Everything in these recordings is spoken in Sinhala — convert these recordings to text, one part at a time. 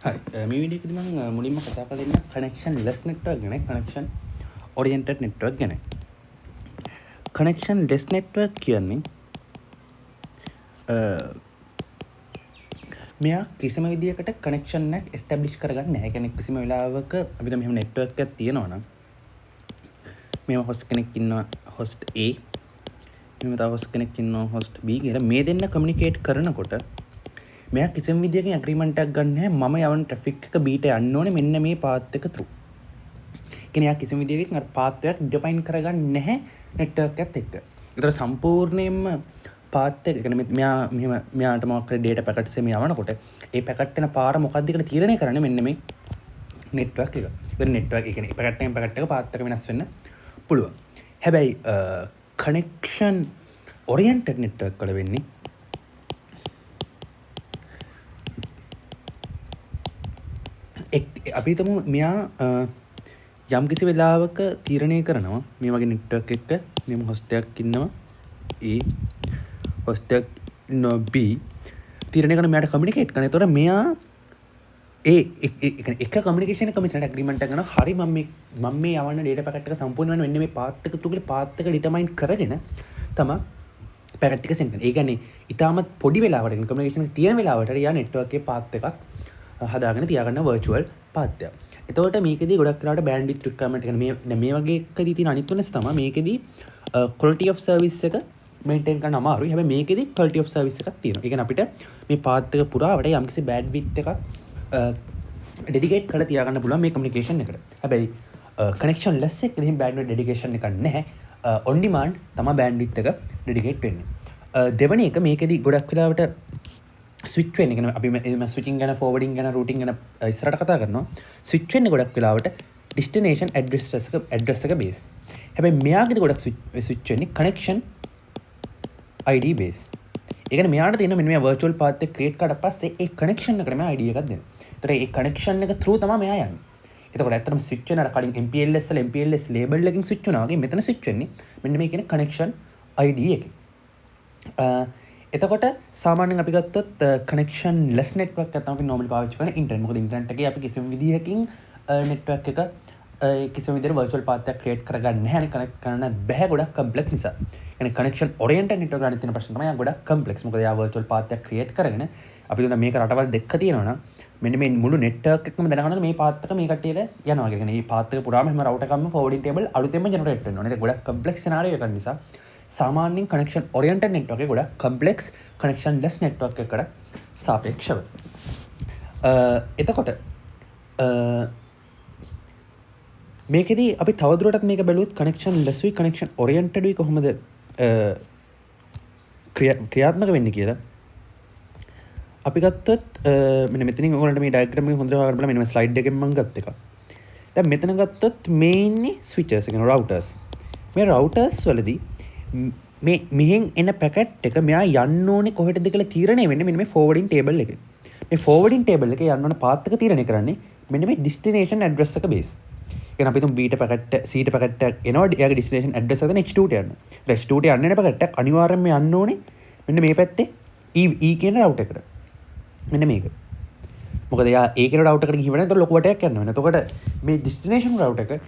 හරි මේ වීඩියෝ එකේදී මම මුලින්ම කතා කරලා ඉන්න කනෙක්ෂන් ලෙස් නෙට්වර්ක් ගැන කනෙක්ෂන් ඔරියන්ටඩ් නෙට්වර්ක් ගැන. කනෙක්ෂන් ලෙස් නෙට්වර්ක් කියන්නේ මෙයා කිසිම විදියකට කනෙක්ෂන් එකක් එස්ටැබ්ලිෂ් කරගන්නේ නැහැ. කියන්නේ කිසිම වෙලාවක අපිට මෙහෙම නෙට්වර්ක් එකක් තියෙනවා නම් මෙහෙම හොස්ට් කෙනෙක් ඉන්නවා හොස්ට් A මෙහෙම තව හොස්ට් කෙනෙක් ඉන්නවා හොස්ට් B කියලා මේ දෙන්න කමියුනිකේට් කරනකොට මෙයා කිසිම විදියකින් ඇග්‍රීමන්ට් එකක් ගන්න නැහැ. මම යවන ට්‍රැෆික් එක B ට යන්න ඕනේ මෙන්න මේ පාත් එක through. කියන්නේ එයා කිසිම විදියකින් අර පාත් එකක් ඩිෆයින් කරගන්නේ නැහැ නෙට්වර්ක් එකත් එක්ක. ඒතර සම්පූර්ණයෙන්ම පාත් එක කියන්නේ මෙයාට මොකක් හරි data packets එක යවනකොට ඒ packet වෙන පාර මොකක්ද කියලා තීරණය කරන්නේ මෙන්න මේ නෙට්වර්ක් එක. ඒතර නෙට්වර්ක් එක කියන්නේ packet එකෙන් packet එක පාත් එක වෙනස් වෙන්න පුළුවන්. හැබැයි කනෙක්ෂන් ඔරියන්ටඩ් නෙට්වර්ක් වල වෙන්නේ අපි හිතමු මෙයා යම් කිසි වෙලාවක තීරණය කරනවා මේ වගේ නෙට්වර්ක් එකක මෙම හොස්ට් එකක් ඉන්නවා A හොස්ට් එකක් ඉන්නවා B තීරණය කරන මෙයාට කමියුනිකේට් කරන. ඒතකොට මෙයා එක කමියුනිකේෂන් එක මෙතන ඇග්‍රීමන්ට් එක ගන්නවා. හරි මම මේ යවන්න data packet එක සම්පූර්ණ වෙන මෙන්න මේ පාත් එක තුල පාත් එක ඩිටර්මයින් කරගෙන තමයි packet එක සෙන්ඩ් කරන්නේ. ඒ කියන්නේ ඊටමත් පොඩි වෙලාවකට කමියුනිකේෂන් එක තියෙන වෙලාවට යා නෙට්වර්ක් එකේ පාත් එකක් හදාගෙන තියාගන්න වර්චුවල් පාත් එකක්. එතකොට මේකෙදී ගොඩක් වෙලාවට බෑන්ඩ්විඩ්ත් රික්වයර්මන්ට් එක මේ වගේ එකදී තියෙන අනිත් වෙනස තමයි මේකෙදී quality of service එක මේන්ටේන් කරන්න අමාරුයි. හැබැයි මේකෙදී quality of service එකක් තියෙනවා. ඒ කියන්නේ අපිට මේ පාත් එක පුරාවට යම්කිසි බෑන්ඩ්විඩ්ත් එකක් ඩෙඩිකේට් කරලා තියාගන්න පුළුවන් මේ කමියුනිකේෂන් එකට. හැබැයි කනෙක්ෂන් ලෙස් එකේදී එහෙම බෑන්ඩ්විඩ් ඩෙඩිකේෂන් එකක් නැහැ. on demand තමයි බෑන්ඩ්විඩ්ත් එක ඩෙඩිකේට් වෙන්නේ. දෙවෙනි එක මේකෙදී ගොඩක් වෙලාවට ස්විච් වෙන්නේ. කියන්නේ අපි මේ ස්විචින් ගැන ෆෝවර්ඩින් ගැන රූටින් ගැන ඉස්සරහට කතා කරනවා. ස්විච් වෙන්නේ ගොඩක් වෙලාවට ඩෙස්ටිනේෂන් ඇඩ්‍රස් එක බේස්. හැබැයි මෙයාගේදී ගොඩක් ස්විච් වෙන්නේ කනෙක්ෂන් ID බේස්. ඒ කියන්නේ මෙයාට තියෙන මෙන්න මේ වර්චුවල් පාත් එක ක්‍රියේට් කරලා පස්සේ ඒ කනෙක්ෂන් එකට මෙයා ID එකක් දෙනවා. ඒතර ඒ කනෙක්ෂන් එක through තමයි මෙයා යන්නේ. එතකොට ඇත්තටම ස්විච් වෙන අර කලින් MPLS වල MPLS ලේබල් එකකින් ස්විච් වුණා වගේ මෙතන ස්විච් වෙන්නේ මෙන්න මේ කියන කනෙක්ෂන් ID එකේ. එතකොට සාමාන්‍යයෙන් අපි ගත්තොත් කනෙක්ෂන් ලෙස් නෙට්වර්ක් එකක් තමයි අපි normally පාවිච්චි කරන ඉන්ටර්නෙට්. මොකද ඉන්ටර්නෙට් එකේ අපි කිසිම විදිහකින් නෙට්වර්ක් එක කිසිම විදිහට වර්චුවල් පාත් එකක් ක්‍රියේට් කරගන්න නැහැ. කනෙක්ට් කරන්න බෑ ගොඩක් කම්ප්ලෙක්ස් නිසා. يعني කනෙක්ෂන් ඔරියන්ටඩ් නෙට්වර්ක් ගන්න තියෙන ප්‍රශ්න තමයි ගොඩක් කම්ප්ලෙක්ස්. මොකද යා වර්චුවල් පාත් එකක් ක්‍රියේට් කරගෙන අපි දුන්නා මේක රටවල් දෙකක් තියෙනවා නම් මෙන්න මේ මුළු නෙට්වර්ක් එකම දැනගන්න මේ පාත් එක මේ කට්ටියට යනවා. ඒ කියන්නේ මේ පාත් එක පුරාම හැම රවුටර් එකක්ම ෆෝවර්ඩින් ටේබල් අලුතෙන්ම ජෙනරේට් වෙනවා. ඒක ගොඩක් කම්ප්ලෙක්ස් සිනාරියෝ එකක් නිසා සාමාන්‍යයෙන් කනෙක්ෂන් ඔරියන්ටඩ් නෙට්වර්ක් එක ගොඩක් කම්ප්ලෙක්ස් කනෙක්ෂන් ලෙස් නෙට්වර්ක් එකකට සාපේක්ෂව. එතකොට මේකෙදී අපි තවදුරටත් මේක බැලුවොත් කනෙක්ෂන් ලෙස්ුයි කනෙක්ෂන් ඔරියන්ටඩ්ුයි කොහොමද ක්‍රියාත්මක වෙන්නේ කියලා අපි ගත්තොත් මෙන්න මෙතනින් ඔයගොල්ලන්ට මේ ඩයග්‍රෑම් එක හොඳට හොයාගන්න බලන්න. මෙන්න මේ ස්ලයිඩ් එකෙන් මම ගත්ත එක. දැන් මෙතන ගත්තොත් මේ ඉන්නේ ස්විචර්ස් කියන රවුටර්ස්. මේ රවුටර්ස් වලදී මේ මෙහෙන් එන පැකට් එක මෙයා යන්න ඕනේ කොහෙටද කියලා තීරණය වෙන්නේ මෙන්න මේ ෆෝවර්ඩින් ටේබල් එකේ. මේ ෆෝවර්ඩින් ටේබල් එකේ යන්න ඕන පාත් එක තීරණය කරන්නේ මෙන්න මේ ඩෙස්ටිනේෂන් ඇඩ්‍රස් එක බේස්. කියන්නේ අපි තුන් B ට පැකට් C ට පැකට් එකක් එනවා. එයාගේ ඩෙස්ටිනේෂන් ඇඩ්‍රස් එක දෙන H2 ට යන්න. H2 ට යන්න පැකට් එකක් අනිවාර්යයෙන්ම යන්න ඕනේ මෙන්න මේ පැත්තේ E කියන රවුටර් එකට. මෙන්න මේක. මොකද එයා A කියන රවුටර් එකට ගිහින් වෙනතර ලොකු වටයක් යන්න වෙනවා. එතකොට මේ ඩෙස්ටිනේෂන් රවුටර් එකේ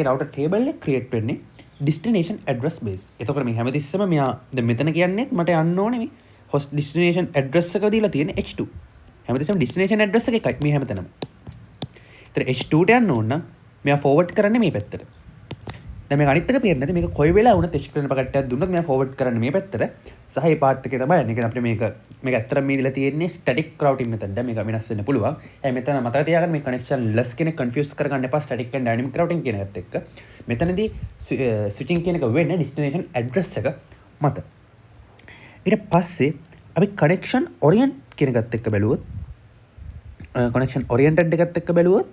රවුටර් ටේබල් එක ක්‍රියේට් වෙන්නේ ඩෙස්ටිනේෂන් ඇඩ්‍රස් බේස්. එතකොට මේ හැමතිස්සෙම මෙයා දැන් මෙතන කියන්නේ මට යන්න ඕනේ මේ හොස්ට් ඩෙස්ටිනේෂන් ඇඩ්‍රස් එක දීලා තියෙන H2. හැමතිස්සෙම ඩෙස්ටිනේෂන් ඇඩ්‍රස් එක එකයි මේ හැමතැනම. ඒතර H2 ට යන්න ඕන නම් මෙයා ෆෝවර්ඩ් කරන්නේ මේ පැත්තට. දැන් මේක අනිත් එක පේන්නේ නැති මේක කොයි වෙලාව වුණත් H2 වෙන පැකට් එකක් දුන්නොත් මෙයා ෆෝවර්ඩ් කරන්නේ මේ පැත්තට. සහ මේ පාත් එකේ තමයි යන්නේ. අපිට මේක ඇත්තටම මේ දීලා තියෙන්නේ ස්ටැටික් රවුටින් මෙතඩ්. දැන් මේක වෙනස් වෙන්න පුළුවන්. හැබැයි මෙතන මතක තියාගන්න මේ කනෙක්ෂන් ලෙස් කෙනෙක් කන්ෆියුස් කරගන්න එපා ස්ටැටික් and ඩයිනමික් රවුටින් කියන එකත් එක්ක. මෙතනදී ස්විචින් කියන එක වෙන්නේ ඩෙස්ටිනේෂන් ඇඩ්‍රස් එක මත. ඊට පස්සේ අපි කනෙක්ෂන් ඔරියන්ට් කියන එකත් එක්ක බැලුවොත් කනෙක්ෂන් ඔරියන්ටඩ් එකත් එක්ක බැලුවොත්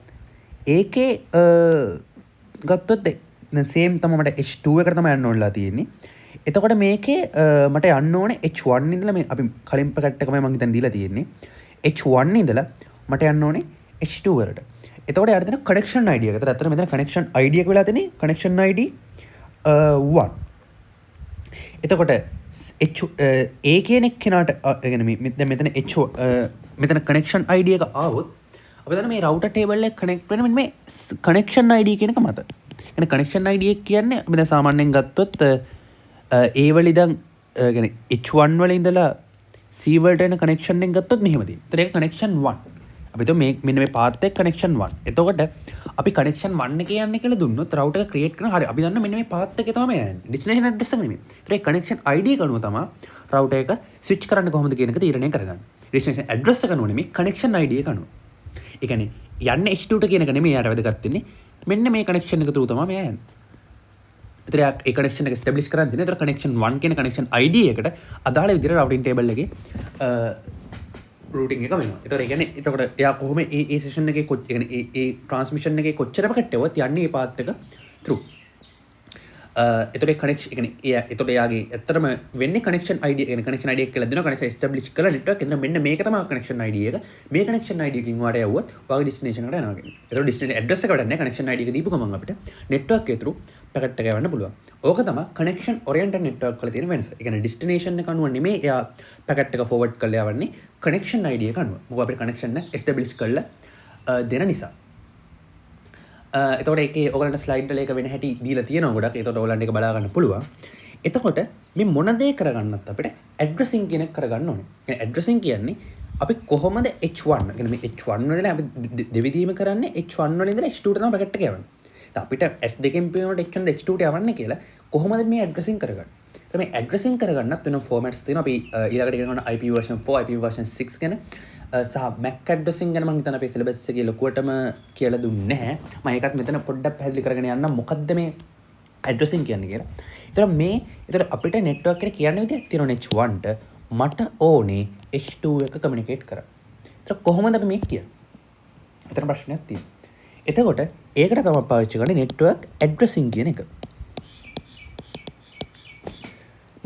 ඒකේ ගත්තොත් දැන් සේම් තමයි මට H2 එකට තමයි යන්න ඕනලා තියෙන්නේ. එතකොට මේකේ මට යන්න ඕනේ H1 ඉඳලා මේ අපි කලින් පැකට් එකම මම හිතන් දීලා තියෙන්නේ. H1 ඉඳලා මට යන්න ඕනේ H2 වලට. එතකොට යාට දෙන කනෙක්ෂන් ID එක. ඒතර අතන මෙතන කනෙක්ෂන් ID එක වෙලා තියෙන්නේ කනෙක්ෂන් ID 1. එතකොට A කියන කෙනාට يعني මෙතන මෙතන කනෙක්ෂන් ID එක ආවොත් අපි දන්න මේ රවුටර් ටේබල් එක කනෙක්ට් වෙන මෙන්න මේ කනෙක්ෂන් ID කියන එක මත. එන කනෙක්ෂන් ID එක කියන්නේ අපි දැන් සාමාන්‍යයෙන් ගත්තොත් A වල ඉඳන් يعني H1 වල ඉඳලා C වලට එන කනෙක්ෂන් එක ගත්තොත් මෙහෙම තියෙනවා. ඒතර ඒක කනෙක්ෂන් 1. අපි හිතුව මේ මෙන්න මේ පාත් එක කනෙක්ෂන් 1. එතකොට අපි කනෙක්ෂන් 1 එකේ යන්නේ කියලා දුන්නොත් රවුටර් එක ක්‍රියේට් කරන හරිය. අපි දන්න මෙන්න මේ පාත් එකේ තමයි යන්නේ. ඩෙස්ටිනේෂන් ඇඩ්‍රස් එක නෙමෙයි. ඒතර ඒ කනෙක්ෂන් ID එක අනුව තමයි රවුටර් එක ස්විච් කරන්න කොහොමද කියන එක තීරණය කරගන්නේ. ඩෙස්ටිනේෂන් ඇඩ්‍රස් එක අනුව නෙමෙයි කනෙක්ෂන් ID එක අනුව. ඒ කියන්නේ යන්නේ H2 ට කියන එක නෙමෙයි යාට වැදගත් වෙන්නේ. මෙන්න මේ කනෙක්ෂන් එක through තමයි මෙයා යන්නේ. ඒතර ඒ කනෙක්ෂන් එක ස්ටැබ්ලිෂ් කරන් දෙන. ඒතර කනෙක්ෂන් 1 කියන කනෙක්ෂන් ID එකට අදාළ විදිහට රවුටින් ටේබල් එකේ රූටින් එක වෙනවා. ඒතර ඒ කියන්නේ එතකොට එයා කොහොම ඒ සෙෂන් එකේ ඒ කියන්නේ ඒ ට්‍රාන්ස්මිෂන් එකේ කොච්චර පැකට් එකවත් යන්නේ මේ පාත් එක through. එතකොට ඒ කනෙක්ෂන් ඒ කියන්නේ එතකොට එයාගේ ඇත්තටම වෙන්නේ කනෙක්ෂන් ID ඒ කියන්නේ කනෙක්ෂන් ID එක කියලා දෙනවා. කනෙක්ෂන් එස්ටැබ්ලිෂ් කරලා නෙට්වර්ක් එතන මෙන්න මේක තමයි කනෙක්ෂන් ID එක. මේ කනෙක්ෂන් ID එකකින් වාට යවුවොත් ඔයාගේ ඩෙස්ටිනේෂන් එකට යනවා කියන්නේ. ඒතකොට ඩෙස්ටිනේෂන් ඇඩ්‍රස් එක වැඩක් නැහැ. කනෙක්ෂන් ID එක දීපු ගමන් අපිට නෙට්වර්ක් එක through පැකට් එක යවන්න පුළුවන්. ඕක තමයි කනෙක්ෂන් ඔරියන්ටඩ් නෙට්වර්ක් වල තියෙන වෙනස. ඒ කියන්නේ ඩෙස්ටිනේෂන් එක අනුව නෙමෙයි එයා පැකට් එක ෆෝවර්ඩ් කරලා යවන්නේ කනෙක්ෂන් ID එක අනුව. මොකද අපිට කනෙක්ෂන් එක එස්ටැබ්ලිෂ් කරලා දෙන නිසා. එතකොට ඒකේ ඔයගලන්ට ස්ලයිඩ් වල ඒක වෙන හැටි දීලා තියෙනවා ගොඩක්. ඒතකොට ඔයගලන්ට ඒක බලා ගන්න පුළුවන්. එතකොට මේ මොන දේ කරගන්නත් අපිට ඇඩ්‍රසින් කියන එක කරගන්න ඕනේ. يعني ඇඩ්‍රසින් කියන්නේ අපි කොහොමද H1 කියන්නේ මේ H1 වල අපි දෙවිදීම කරන්නේ H1 වල ඉඳලා H2 ට තමයි පැකට් එක යවන්නේ. අපිට S2කින් පියනකොට H1 H2 ට යවන්නේ කියලා කොහොමද මේ ඇඩ්‍රසින් කරගන්නේ? ඒත් මේ ඇඩ්‍රසින් කරගන්නත් වෙන ෆෝමැට්ස් තියෙනවා. අපි ඊළඟට ඉගෙන ගන්න IP version 4, IP version 6 ගැන සහ MAC ඇඩ්‍රසින් ගැන මම හිතන අපේ සිලබස් එකේ ලොකුවටම කියලා දුන්නේ නැහැ. මම ඒකත් මෙතන පොඩ්ඩක් පැහැදිලි කරගෙන යන්නම් මොකද්ද මේ ඇඩ්‍රසින් කියන්නේ කියලා. ඒතර අපිට නෙට්වර්ක් එකට කියන්න විදිහක් තියෙනවා H1 ට මට ඕනේ H2 එක කමියුනිකේට් කරන්න. ඒතර කොහොමද අපි මේක කියන්නේ? එතන ප්‍රශ්නයක් තියෙනවා. එතකොට ඒකට තමයි පාවිච්චි කරන්නේ නෙට්වර්ක් ඇඩ්‍රසින් කියන එක.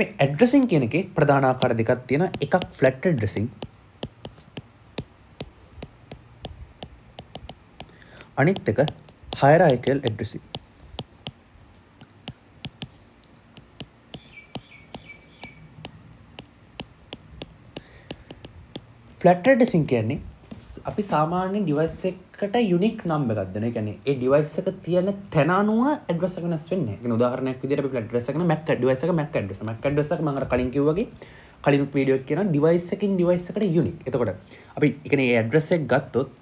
මේ ඇඩ්‍රසින් කියන එකේ ප්‍රධාන ආකාර දෙකක් තියෙනවා. එකක් ෆ්ලැට් ඇඩ්‍රසින් අනිත් එක hierarchical addressing. ෆ්ලැට් ඇඩ්‍රසින් කියන්නේ අපි සාමාන්‍ය ඩිවයිස් එකකට යුනික් නම්බර් එකක් දෙනවා. ඒ කියන්නේ ඒ ඩිවයිස් එක තියෙන තැන අනුව ඇඩ්‍රස් එක වෙනස් වෙන්නේ. ඒ කියන්නේ උදාහරණයක් විදිහට අපි ෆ්ලැට් ඇඩ්‍රස් එක කරන MAC ඩිවයිස් එක MAC ඇඩ්‍රස්. MAC ඇඩ්‍රස් එක මම අර කලින් කිව්වා වගේ කලිනුත් වීඩියෝ එකක් කියනවා ඩිවයිස් එකකින් ඩිවයිස් එකට යුනික්. එතකොට අපි ඒ කියන්නේ ඒ ඇඩ්‍රස් එක ගත්තොත්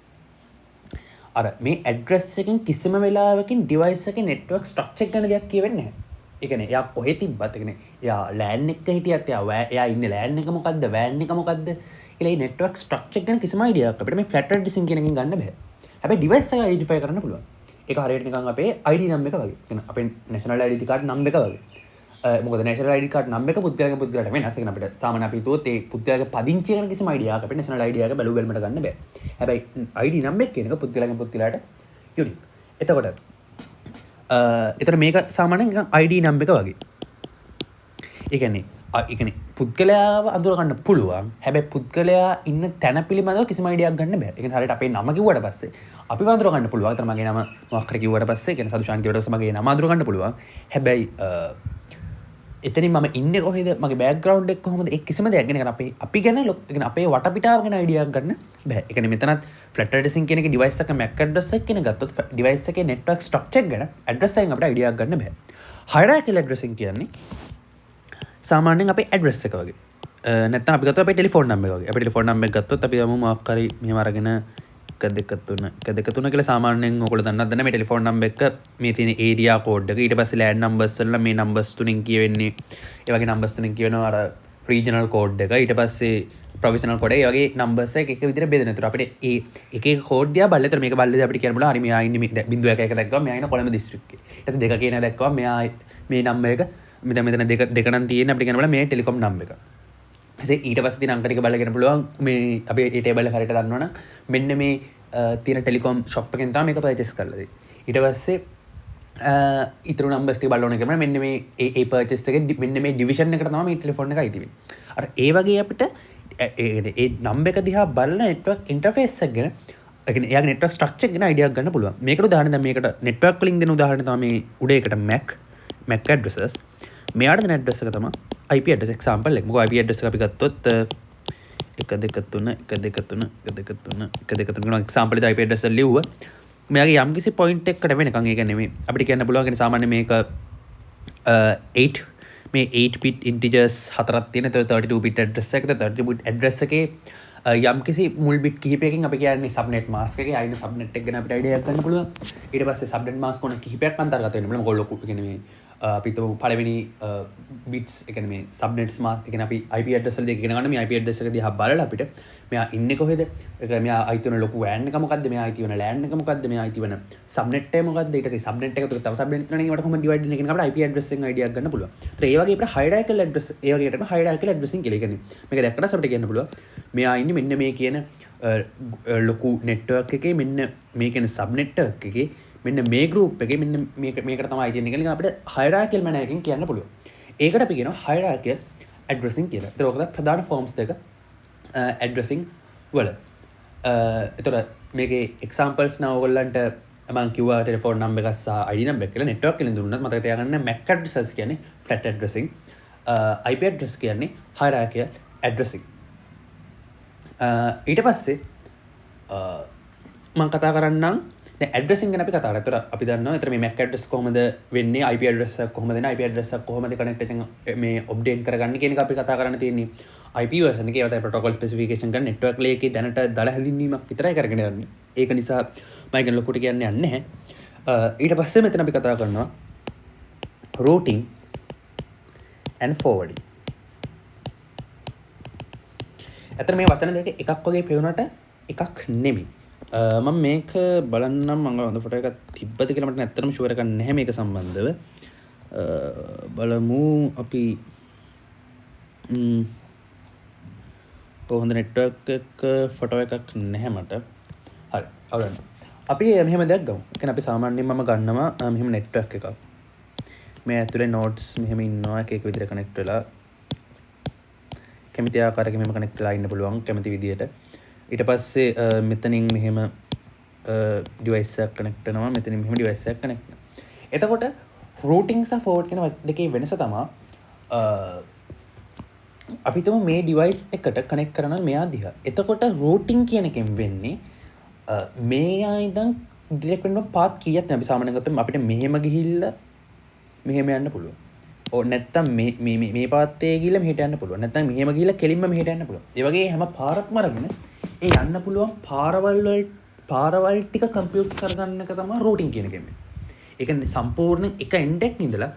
අර මේ ඇඩ්‍රස් එකෙන් කිසිම වෙලාවකින් ඩිවයිස් එකේ නෙට්වර්ක් ස්ට්‍රක්චර් එක ගැන දෙයක් කියවෙන්නේ නැහැ. ඒ කියන්නේ එයා කොහෙ තිබ්බත් ඒ කියන්නේ එයා LAN එකක හිටියත් එයා ඉන්නේ LAN එක මොකද්ද WAN එක මොකද්ද කියලා මේ නෙට්වර්ක් ස්ට්‍රක්චර් ගැන කිසිම අයිඩියාවක් අපිට මේ ෆ්ලැට් ඇඩ්‍රසින් කියන එකෙන් ගන්න බෑ. හැබැයි ඩිවයිස් එක අයිඩෙන්ටිෆයි කරන්න පුළුවන්. ඒක හරියට නිකන් අපේ ID නම් එක වගේ. කියන්නේ අපේ national ID card නම් එක වගේ. මොකද national ID card නම් එක පුද්ගලයාගේ පුද්ගලයාට වෙනස්. ඒ කියන්නේ අපිට සාමාන්‍ය අපි හිතුවොත් ඒ පුද්ගලයාගේ පදිංචිය ගැන කිසිම අයිඩියාවක් අපිට national ID එක බැලු බැලමට ගන්න බෑ. හැබැයි ID නම් එක කියන එක පුද්ගලයාගේ පුද්ගලයාට යුනික්. එතකොට එතන මේක සාමාන්‍යයෙන් නිකන් ID නම් එක වගේ. ඒ කියන්නේ පුද්ගලයාව අඳුර ගන්න පුළුවන්. හැබැයි පුද්ගලයා ඉන්න තැන පිළිබඳව කිසිම අයිඩියාවක් ගන්න බෑ. ඒ කියන්නේ හරියට අපේ නම කිව්වට පස්සේ අපිව අඳුර ගන්න පුළුවන්. ඒතර මගේ නම මොකක් හරි කිව්වට පස්සේ කියන්නේ සදුෂාන් කිව්වට පස්සේ මගේ නම අඳුර ගන්න පුළුවන්. හැබැයි එතනින් මම ඉන්නේ කොහෙද මගේ බෑග්ග්‍රවුන්ඩ් එක කොහොමද ඒ කිසිම දෙයක් ගැන අපි ගැන අපේ වටපිටාව ගැන අයිඩියාවක් ගන්න බෑ. ඒ කියන්නේ මෙතනත් ෆ්ලැට් ඇඩ්‍රසින් කියන එක ඩිවයිස් එක MAC ඇඩ්‍රස් එක කියන ගත්තොත් ඩිවයිස් එකේ නෙට්වර්ක් ස්ට්‍රක්චර් ගැන ඇඩ්‍රස් එකෙන් අපිට අයිඩියාවක් ගන්න බෑ. හයරාකිකල් ඇඩ්‍රසින් කියන්නේ සාමාන්‍යයෙන් අපේ ඇඩ්‍රස් එක වගේ. නැත්නම් අපි ගත්තොත් අපේ ටෙලිෆෝන් නම්බර් එක වගේ. අපේ ටෙලිෆෝන් නම්බර් එක ගත්තොත් අපි යමු මොකක් හරි මෙහෙම අරගෙන 123 කියලා සාමාන්‍යයෙන් ඔයගොල්ලෝ දන්නවද නැත්නම් මේ ටෙලිෆෝන් නම්බර් එක මේ තියෙන ඒරියා කෝඩ් එක ඊට පස්සේ ලෑන්ඩ් නම්බර්ස් වල මේ නම්බර්ස් තුنين කියවෙන්නේ ඒ වගේ නම්බර්ස් තුنين කියවෙනවා අර රීජනල් කෝඩ් එක ඊට පස්සේ ප්‍රොෆෙෂනල් කෝඩ් එක ඒ වගේ නම්බර්ස් එක එක විදිහට බෙදෙන. ඒතර අපිට ඒ එක එක කෝඩ් දිහා බලලා ඒතර මේක බලලා අපිට කියන්න පුළුවන් හරි මෙයා ඉන්නේ මේ 0.1 දැක්කම මෙයා ඉන්නේ කොළඹ දිස්ත්‍රික්කේ. ඊට පස්සේ 2 කියන දැක්කම මෙයා මේ නම්බර් එක මෙතන දෙක නම් තියෙන අපිට කියන්න පුළුවන් මේ ටෙලිකොම් නම්බර් එක. ඊට පස්සේ තියෙන අංක ටික බලලා කියන්න පුළුවන් මේ අපි මේ ටේබල් එක හරියට දන්නවනම් මෙන්න මේ තියෙන ටෙලිකොම් ෂොප් එකෙන් තමයි මේක පර්චේස් කරලා දෙන්නේ. ඊට පස්සේ ඉතුරු නම්බර්ස් ටික බලන්න ඕනේ මෙන්න මේ ඒ පර්චේස් එකේ මෙන්න මේ ඩිවිෂන් එකට තමයි මේ ටෙලිෆෝන් එක අයිති වෙන්නේ. අර ඒ වගේ අපිට ඒ නම්බර් එක දිහා බලන නෙට්වර්ක් ඉන්ටර්ෆේස් එක ගැන ඒ කියන්නේ එයාගේ නෙට්වර්ක් ස්ට්‍රක්චර් ගැන අයිඩියාවක් ගන්න පුළුවන්. මේකට උදාහරණ දැන් මේකට නෙට්වර්ක් වලින් දෙන උදාහරණ තමයි උඩ එකට MAC addresses මෙයාට දෙන ඇඩ්‍රස් එක තමයි IP address example එක. මොකද IP address එක අපි ගත්තොත් 1 2 3 1 2 3 1 2 3 1 2 3 කියන එක්සැම්පල් එක IP address එක ලිව්වා. මෙයාගේ යම්කිසි පොයින්ට් එකකට වෙනකන් ඒක නෙමෙයි අපිට කියන්න පුළුවන් කියන්නේ සාමාන්‍ය මේක 8 මේ 8 bit integers හතරක් තියෙන 32 bit address එකද 32 bit address එකේ යම් කිසි මුල් බිට් කිහිපයකින් අපි කියන්නේ සබ්නෙට් මාස්ක් එකේ අයින සබ්නෙට් එක ගැන අපිට අයිඩියා එකක් ගන්න පුළුවන්. ඊට පස්සේ සබ්නෙට් මාස්ක් කොන කිහිපයක් අන්තර්ගත වෙන්න පුළුවන්. මොකද ලොකු කියන්නේ මේ අපි හිතමු පළවෙනි බිට්ස් ඒ කියන්නේ මේ සබ්නෙට්ස් මාස්ක් ඒ කියන්නේ අපි IP address වල දෙක ඉගෙන ගන්න මේ IP address එක දිහා බලලා අපිට මෙයා ඉන්නේ කොහෙද? ඒක මෙයා අයිති වෙන ලොකු WAN එක මොකද්ද? මෙයා අයිති වෙන LAN එක මොකද්ද? මෙයා අයිති වෙන සබ්නෙට් එක මොකද්ද? ඊට පස්සේ සබ්නෙට් එක තුල තව සබ්නෙට් එකක් ඒවට කොහොමද ඩිවයිඩ් වෙන්නේ කියන අපිට IP address එකෙන් අයිඩියා ගන්න පුළුවන්. ඒතර ඒ වගේ අපිට hierarchical address ඒ වගේ තමයි hierarchical addressing කියලා කියන්නේ. මේක දැක්කට අපිට කියන්න පුළුවන් මෙයා ඉන්නේ මෙන්න මේ කියන ලොකු නෙට්වර්ක් එකේ මෙන්න මේ කියන සබ් නෙට්වර්ක් එකේ මෙන්න මේ ගෲප් එකේ මෙන්න මේකට තමයි අයිති වෙන්නේ කියලා අපිට hierarchical manner එකකින් කියන්න පුළුවන්. ඒකට අපි කියනවා hierarchical addressing කියලා. ඒතර ඔක තමයි ප්‍රධාන forms දෙක addressing වල. එතකොට මේකේ examples නා ඔයගොල්ලන්ට මම කිව්වා ටෙලිෆෝන් නම්බර් එකක් සහ ID නම්බර් එක කියලා network එකෙන් දුන්නත් මතක තියාගන්න MAC addresses කියන්නේ flat addressing IP address කියන්නේ hierarchical addressing. ඊට පස්සේ මම කතා කරන්නම් දැන් ඇඩ්‍රසින් ගැන අපි කතා කරා. ඒතර අපි දන්නවා ඒතර මේ MAC address කොහොමද වෙන්නේ, IP address එක කොහොමද එන්නේ, IP address එක කොහොමද කනෙක්ට් එකෙන් මේ අප්ඩේට් කරගන්නේ කියන එක අපි කතා කරන්න තියෙන්නේ. IP version එකේ ඒවා තමයි protocol specification ගන්න network layer එකේ දැනට දල හැදින්වීමක් විතරයි කරගෙන යන්නේ. ඒක නිසා මම කියන ලොකුට කියන්නේ නැහැ. ඊට පස්සේ මෙතන අපි කතා කරනවා routing and forwarding. ඇතර මේ වචන දෙක එකක් වගේ පෙවුනට එකක් නෙමෙයි. මම මේක බලන්නම් මම හොඳ ෆොටෝ එකක් තිබ්බද කියලා මට නැත්තටම ෂුවර් එකක් නැහැ මේක සම්බන්ධව. බලමු අපි කොහොමද නෙට්වර්ක් එක ෆොටෝ එකක් නැහැ මට. හරි. අවුලන්න. අපි මෙහෙම දෙයක් ගමු. ඒ කියන්නේ අපි සාමාන්‍යයෙන් මම ගන්නවා මෙහෙම නෙට්වර්ක් එකක්. මේ ඇතුලේ නෝඩ්ස් මෙහෙම ඉන්නවා එක එක විදිහට කනෙක්ට් වෙලා කැමති ආකාරයක මෙහෙම කනෙක්ට් වෙලා ඉන්න පුළුවන් කැමති විදිහට. ඊට පස්සේ මෙතනින් මෙහෙම ඩිවයිස් එකක් කනෙක්ට් වෙනවා මෙතනින් මෙහෙම ඩිවයිස් එකක් කනෙක්ට් වෙනවා. එතකොට රූටින් සහ ෆෝවර්ඩ් කියන දෙකේ වෙනස තමයි අපි හිතමු මේ ඩිවයිස් එකට කනෙක්ට් කරනවා මෙයා දිහා. එතකොට රූටින් කියන එකෙන් වෙන්නේ මෙයා ඉඳන් ඩිරෙක්ට් වෙන පාත් කීයක් නැහැ. අපි සාමාන්‍යයෙන් ගත්තොත් අපිට මෙහෙම ගිහිල්ලා මෙහෙම යන්න පුළුවන්. ඕ නැත්තම් මේ පාත්තේ ගිහිල්ලා මෙහෙට යන්න පුළුවන්. නැත්තම් මෙහෙම ගිහිල්ලා කෙලින්ම මෙහෙට යන්න පුළුවන්. ඒ වගේ හැම පාරක්ම අරගෙන ඒ යන්න පුළුවන් පාරවල් ටික කම්පියුට් කරගන්න එක තමයි රූටින් කියන එකෙන්. ඒ කියන්නේ සම්පූර්ණ එක එන්ඩ් එකක ඉඳලා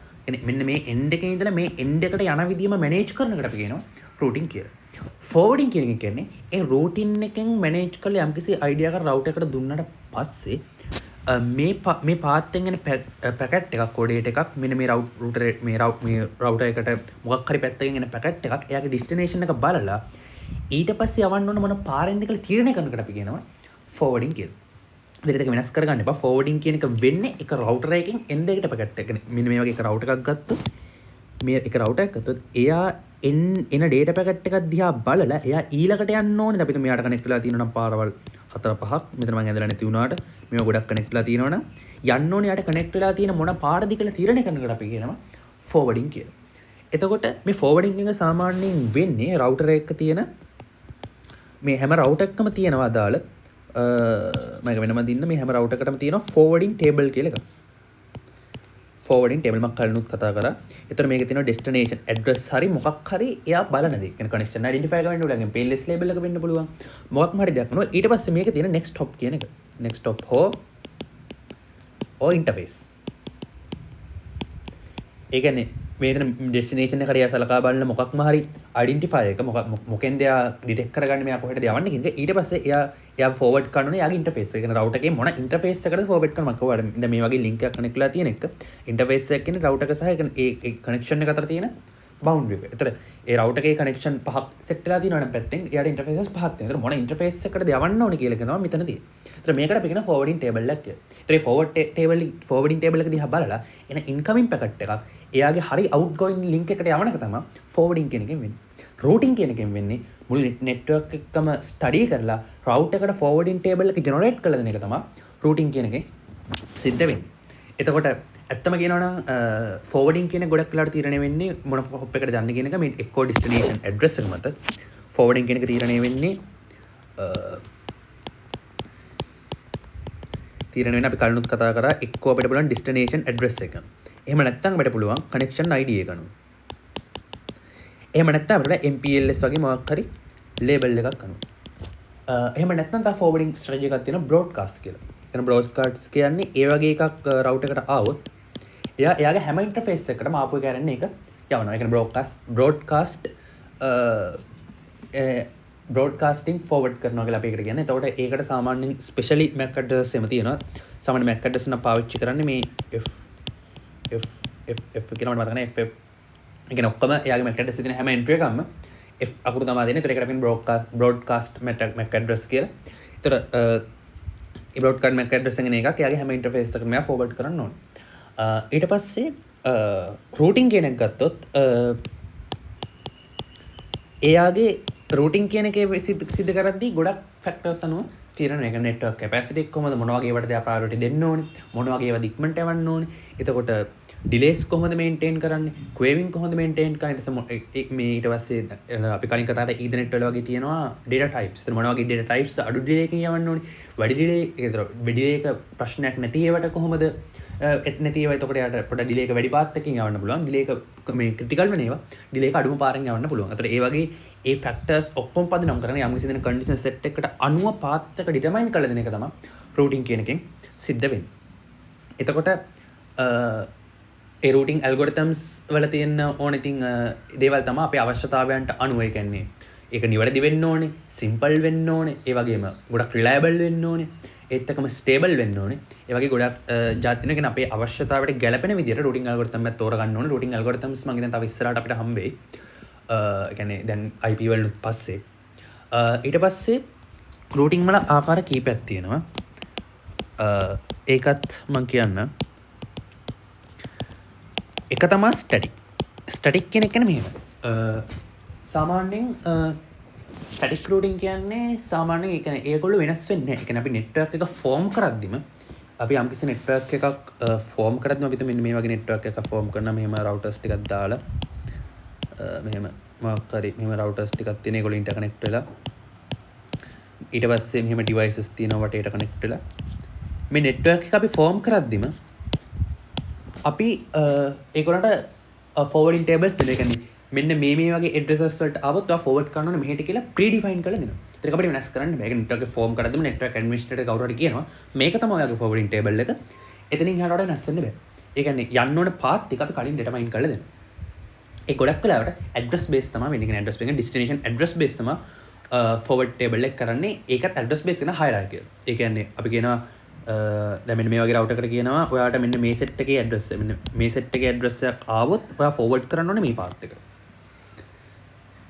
මෙන්න මේ එන්ඩ් එකේ ඉඳලා මේ එන්ඩ් එකට යන විදියම මැනේජ් කරන එකට අපි කියනවා රූටින් කියලා. ෆෝවර්ඩින් කියන එක කියන්නේ ඒ රූටින් එකෙන් මැනේජ් කරලා යම්කිසි අයිඩියා එකක් රවුටර් එකට දුන්නාට පස්සේ මේ පාත් එකෙන් එන පැකට් එකක් කෝඩේට් එකක් මෙන්න මේ රවුටර් මේ රවුටර් එකට මොකක් හරි පැත්තකින් එන පැකට් එකක් එයාගේ ඩෙස්ටිනේෂන් එක බලලා ඊට පස්සේ යවන්න ඕන මොන පාරෙන්ද කියලා තීරණය කරනකට අපි කියනවා ෆෝවර්ඩින් කියලා. දෙක වෙනස් කරගන්න එපා. ෆෝවර්ඩින් කියන එක වෙන්නේ එක රවුටර් එකකින් එන්ඩ් එකට පැකට් එක. මෙන්න මේ වගේ එක රවුටර් එකක් ගත්තොත් මේ එක රවුටර් එකක් ගත්තොත් එයා එන ඩේටා පැකට් එකක් දිහා බලලා එයා ඊළඟට යන්න ඕනේ. අපි මෙයාට කනෙක්ට් වෙලා තියෙනවා නම් පාරවල් 4-5ක් මෙතන මම ඇදලා නැති වුණාට මේවා ගොඩක් කනෙක්ට් වෙලා තියෙනවා නම් යන්න ඕනේ යාට කනෙක්ට් වෙලා තියෙන මොන පාරද කියලා තීරණය කරනකට අපි කියනවා ෆෝවර්ඩින් කියලා. එතකොට මේ ෆෝවර්ඩින් එක සාමාන්‍යයෙන් වෙන්නේ රවුටර් එකක තියෙන මේ හැම රවුටර් එකකම තියෙනවා අදාළ මම වෙනම දින්න මේ හැම රවුටර් එකකටම තියෙනවා ෆෝවර්ඩින් ටේබල් කියලා එකක්. ෆෝවර්ඩින් ටේබල් මම කලිනුත් කතා කරා. එතන මේකේ තියෙනවා ඩෙස්ටිනේෂන් ඇඩ්‍රස් හරි මොකක් හරි එයා බලන දේ. කියන කනෙක්ෂන් අයිඩෙන්ටිෆයි කරන්න ඕනේ. ගෙන් පේන්ලෙස් ලේබල් එක වෙන්න පුළුවන්. මොකක්ම හරි දෙයක් කරනවා. ඊට පස්සේ මේකේ තියෙන next hop කියන එක. next hop or interface. ඒ කියන්නේ මේතන ඩෙස්ටිනේෂන් එකට එයා සලකා බලන මොකක්ම හරි අයිඩෙන්ටිෆයි එක මොකෙන්ද එයා ඩිටෙක්ට් කරගන්නේ මෙයා කොහෙටද යවන්නේ කියන එක. ඊට පස්සේ එයා ෆෝවර්ඩ් කරනවා එයාගේ ඉන්ටර්ෆේස් එක. ඒ කියන්නේ රවුටර් එකේ මොන ඉන්ටර්ෆේස් එකකටද ෆෝවර්ඩ් කරනවා මම කිව්වා. දැන් මේ වගේ ලින්ක් එකක් කනෙක්ට් වෙලා තියෙන එක ඉන්ටර්ෆේස් එක කියන්නේ රවුටර් එක සහ ඒ කනෙක්ෂන් එක අතර තියෙන බවුන්ඩරි එක. ඒතර ඒ රවුටර් එකේ කනෙක්ෂන් පහක් සෙට් වෙලා තියෙනවා නම් පැත්තෙන් එයාට ඉන්ටර්ෆේසස් පහක් තියෙනවා. ඒතර මොන ඉන්ටර්ෆේස් එකකටද යවන්න ඕනේ කියලා කියනවා මෙතන තියෙන්නේ. ඒතර මේකට අපි කියන ෆෝවර්ඩින් ටේබල් එකක් කියලා. ඒතර ඒ ෆෝවර්ඩින් ටේබල් එක දිහා බලලා එන ඉන්කමින් පැකට් එකක් එයාගේ හරි අවුට්ගෝයින් ලින්ක් එකට යවන එක තමයි ෆෝවර්ඩින් කියන එකෙන් වෙන්නේ. රූටින් කියන එකෙන් වෙන්නේ මුළු නෙට්වර්ක් එකම ස්ටඩි කරලා රවුටර් එකට ෆෝවර්ඩින් ටේබල් එක ජෙනරේට් කරලා දෙන එක තමයි රූටින් කියන එකෙන් සිද්ධ වෙන්නේ. එතකොට ඇත්තම කියනවා නම් ෆෝවර්ඩින් කියන ගොඩක් වෙලාවට තීරණය වෙන්නේ මොන හොප් එකකටද යන්නේ කියන එක මේ එක්කෝ ඩෙස්ටිනේෂන් ඇඩ්‍රස් එක මත. ෆෝවර්ඩින් කියන එක තීරණය වෙන්නේ අපි කලිනුත් කතා කරා එක්කෝ අපිට පුළුවන් ඩෙස්ටිනේෂන් ඇඩ්‍රස් එක. එහෙම නැත්නම් අපිට පුළුවන් කනෙක්ෂන් ID එක අනුව. එහෙම නැත්නම් අපිට MPLS වගේ මොකක් හරි ලේබල් එකක් අනුව. එහෙම නැත්නම් තව ෆෝවර්ඩින් ස්ට්‍රැටජි එකක් තියෙනවා බ්‍රෝඩ්කාස්ට් කියලා. එතන බ්‍රෝඩ්කාස්ට් කියන්නේ ඒ වගේ එකක් රවුටර් එකට ආවොත් එයාගේ හැම ඉන්ටර්ෆේස් එකකටම ආපු එක කරන්නේ ඒක යවනවා. ඒ කියන්නේ බ්‍රෝඩ්කාස්ටිං ෆෝවර්ඩ් කරනවා කියලා අපි ඒකට කියන්නේ. එතකොට ඒකට සාමාන්‍යයෙන් ස්පෙෂලි MAC address එහෙම තියෙනවා. සාමාන්‍ය MAC address නම් පාවිච්චි කරන්නේ මේ F කියලා මට මතක නැහැ FF. ඒ කියන්නේ ඔක්කොම එයාගේ MAC address එකේ තියෙන හැම entry එකක්ම F අකුරු තමයි දෙන්නේ. ඒතර ඒකට අපි බ්‍රෝඩ්කාස්ට් MAC address කියලා. ඒතර ඒ බ්‍රෝඩ්කාස්ට් MAC address එකේ එකක් එයාගේ හැම ඉන්ටර්ෆේස් එකකම මෙයා ෆෝවර්ඩ් කරන්න ඕනේ. ඊට පස්සේ රූටින් කියන එක ගත්තොත් එයාගේ රූටින් කියන එක සිද්ධ කරද්දී ගොඩක් ෆැක්ටර්ස් අනුව තීරණය වෙනවා. නෙට්වර්ක් කැපැසිටි කොහොමද, මොන වගේ ඒවාටද ප්‍රයොරිටි දෙන්න ඕනේ, මොන වගේ ඒවා ඉක්මනට යවන්න ඕනේ. එතකොට ඩිලේස් කොහොමද මේන්ටේන් කරන්නේ, ක්වේවින් කොහොමද මේන්ටේන් කරන්නේ. මේ ඊට පස්සේ අපි කලින් කතා කරා ඊතර්නෙට් වල වගේ තියෙනවා ඩේටා ටයිප්ස්. එතන මොන වගේ ඩේටා ටයිප්ස් අඩු ඩිලේ එකකින් යවන්න ඕනේ, වැඩි ඩිලේ ඒතර ඩිලේ එක ප්‍රශ්නයක් නැති ඒවට කොහොමද නැතිව එතකොට යට පොඩ ඩිලේ එක වැඩි පාත් එකකින් යවන්න පුළුවන්. ඩිලේ එක මේ ක්‍රිටිකල් වෙන ඒවා ඩිලේ එක අඩුම පාරෙන් යවන්න පුළුවන්. අතට ඒ වගේ ඒ ෆැක්ටර්ස් ඔක්කොම පදනම් කරගෙන යම් කිසි දෙන කන්ඩිෂන් සෙට් එකකට අනුව පාත් එක ඩිටර්මයින් කරලා දෙන එක තමයි රූටින් කියන එකෙන් සිද්ධ වෙන්නේ. එතකොට ඒ රූටින් ඇල්ගොරිතම්ස් වල තියෙන ඕන ඉතින් දේවල් තමයි අපේ අවශ්‍යතාවයන්ට අනුව ඒ කියන්නේ ඒක නිවැරදි වෙන්න ඕනේ, සිම්පල් වෙන්න ඕනේ, ඒ වගේම ගොඩක් රිලයබල් වෙන්න ඕනේ. ඒත් එකම ස්ටේබල් වෙන්න ඕනේ. ඒ වගේ ගොඩක් ජාති වෙන අපේ අවශ්‍යතාවයට ගැලපෙන විදිහට රූටින් ඇල්ගොරිතම් එකක් තෝරගන්න ඕනේ. රූටින් ඇල්ගොරිතම්ස් මම කියන තව ඉස්සරහට අපිට හම්බෙයි. ඒ කියන්නේ දැන් IP වලින් පස්සේ ඊට පස්සේ රූටින් වල ආකාර කීපයක් තියෙනවා. ඒකත් මම කියන්න. එක තමයි ස්ටැටික්. ස්ටැටික් කියන එක මෙහෙම. සාමාන්‍යයෙන් ස්ටැටික් රූටින් කියන්නේ සාමාන්‍යයෙන් ඒ කියන්නේ ඒගොල්ලෝ වෙනස් වෙන්නේ නැහැ. ඒ කියන්නේ අපි නෙට්වර්ක් එක ෆෝම් කරද්දිම අපි යම්කිසි නෙට්වර්ක් එකක් ෆෝම් කරද්දිම අපි මෙන්න මේ වගේ නෙට්වර්ක් එකක් ෆෝම් කරනවා. මෙහෙම රවුටර්ස් ටිකක් දාලා මෙහෙම මොකක් හරි මෙහෙම රවුටර්ස් ටිකක් තියෙන ඒගොල්ලෝ ඉන්ටර්කනෙක්ට් වෙලා ඊට පස්සේ මෙහෙම ඩිවයිසස් තියෙනවා වටේට කනෙක්ට් වෙලා මේ නෙට්වර්ක් එක අපි ෆෝම් කරද්දිම අපි ඒගොල්ලන්ට ෆෝවර්ඩින් ටේබල්ස් දෙනවා. ඒ කියන්නේ මෙන්න මේ වගේ ඇඩ්‍රසස් වලට આવොත් ඔයා ෆෝවර්ඩ් කරන්න ඕනේ මෙහෙට කියලා ප්‍රීඩිෆයින් කරලා දෙනවා. ඒක අපිට වෙනස් කරන්න බෑ. ඒක නෙට්වර්ක් එක ෆෝම් කරද්දිම නෙට්වර්ක් ඇඩ්මිනිස්ට්‍රේටර් කවුරු හරි කියනවා මේක තමයි ඔයාගේ ෆෝවර්ඩින් ටේබල් එක. එතනින් එහාට වඩා වෙනස් වෙන්න බෑ. ඒ කියන්නේ යන්න ඕන පාත් එක අපි කලින් ඩෙටර්මයින් කරලා දෙනවා. ඒ ගොඩක් වෙලාවට ඇඩ්‍රස් බේස් තමයි වෙන්නේ. කියන්නේ address base destination address base තමයි ෆෝවර්ඩ් ටේබල් එක කරන්නේ. ඒකත් ඇඩ්‍රස් බේස් කරන හයරාකි කියලා. ඒ කියන්නේ අපි කියනවා දැන් මෙන්න මේ වගේ රවුටර් එකකට කියනවා ඔයාට මෙන්න මේ සෙට් එකේ ඇඩ්‍රස් මෙන්න මේ සෙට් එකේ ඇඩ්‍රස් එක ආවොත් ඔයා ෆෝවර්ඩ් කරන්න ඕනේ මේ පාත් එකට.